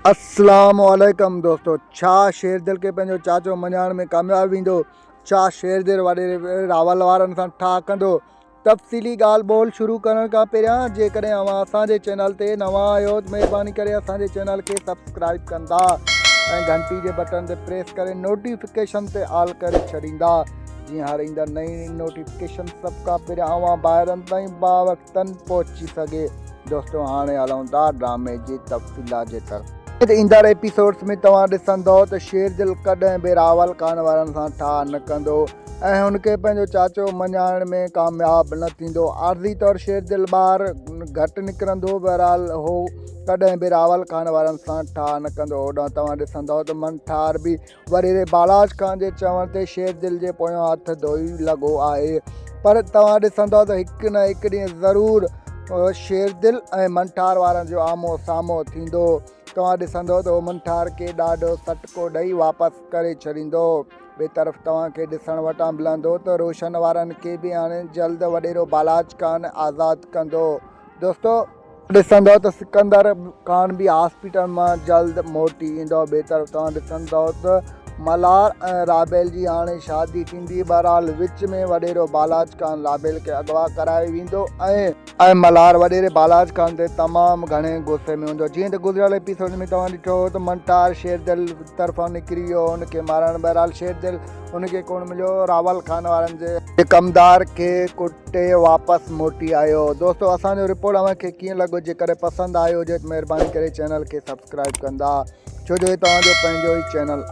अस्सलामुअलैकुम दोस्तों। छा शेर दिल के पंहिंजो चाचो मञाइण में कामयाब वेंदो? छा शेर दिल वॾे रावल वारनि सां ठा कंदो? तफ़सीली ॻाल्हि ॿोल शुरू करण खां पहिरियां जेकॾहिं अव्हां असांजे चैनल ते नवां आहियो त महिरबानी करे असांजे चैनल खे सब्सक्राइब कंदा ऐं घंटी जे बटन ते प्रेस करे नोटिफिकेशन ते ऑल करे छॾींदा, जीअं हर ईंदड़ नई नोटिफिकेशन सभ खां पहिरियां अव्हां ॿाहिरनि ताईं बावक़्तनि पहुची सघे। दोस्तों हाणे हलूं था ड्रामे जी तफ़सीला जे तरफ़। ईंदड़ एपिसोड्स में तव्हां ॾिसंदव त शेर दिल कॾहिं बि रावल खान वारनि सां ठा न कंदो ऐं हुनखे पंहिंजो चाचो मञाइण में कामयाब न थींदो। आर्ज़ी तौरु शेर दिल ॿाहिरि घटि निकिरंदो, बहरहाल हो कॾहिं बि रावल खान वारनि सां ठा न कंदो। होॾां तव्हां ॾिसंदव त मनठार बि वॾेरे बालाज खान जे चवण ते शेर दिल जे पोयां हथ धोई लॻो आहे, पर तव्हां ॾिसंदव त हिकु न हिकु ॾींहुं ज़रूरु शेर दिल ऐं मनठार वारनि जो आमो साम्हूं थींदो। तव्हां ॾिसंदव त उहो मनठार खे ॾाढो सटको ॾेई वापसि करे छॾींदो। ॿिए तरफ़ तव्हांखे ॾिसण वटां मिलंदो त रोशन वारनि खे बि हाणे जल्द वॾेरो बालाज खान आज़ादु कंदो। दोस्तों ॾिसंदव त सिकंदर खान बि हॉस्पिटल मां जल्द मोटी ईंदो। ॿिए तरफ़ तव्हां ॾिसंदव त मलार ऐं राबेल जी हाणे शादी थींदी। बहरहाल विच में वॾेरो बालाज खान राबेल खे अगवा कराए वेंदो ऐं मलार वॾेरे बालाज खान ते तमामु घणे गुस्से में हूंदो। जीअं त गुज़िरियल एपिसोड में तव्हां ॾिठो त मनठार शेर दिल तरफ़ां निकिरी वियो हुनखे मारण। बहरहाल शेर दिल हुनखे कोन मिलियो, रावल खान वारनि जे कमदार खे कुटे वापसि मोटी आयो। दोस्तों असांजो रिपोर्ट अव्हांखे कीअं लॻो? जेकॾहिं पसंदि आयो हुजे त महिरबानी करे चैनल खे सब्सक्राइब कंदा, छो जो हे तव्हांजो पंहिंजो ई चैनल आहे।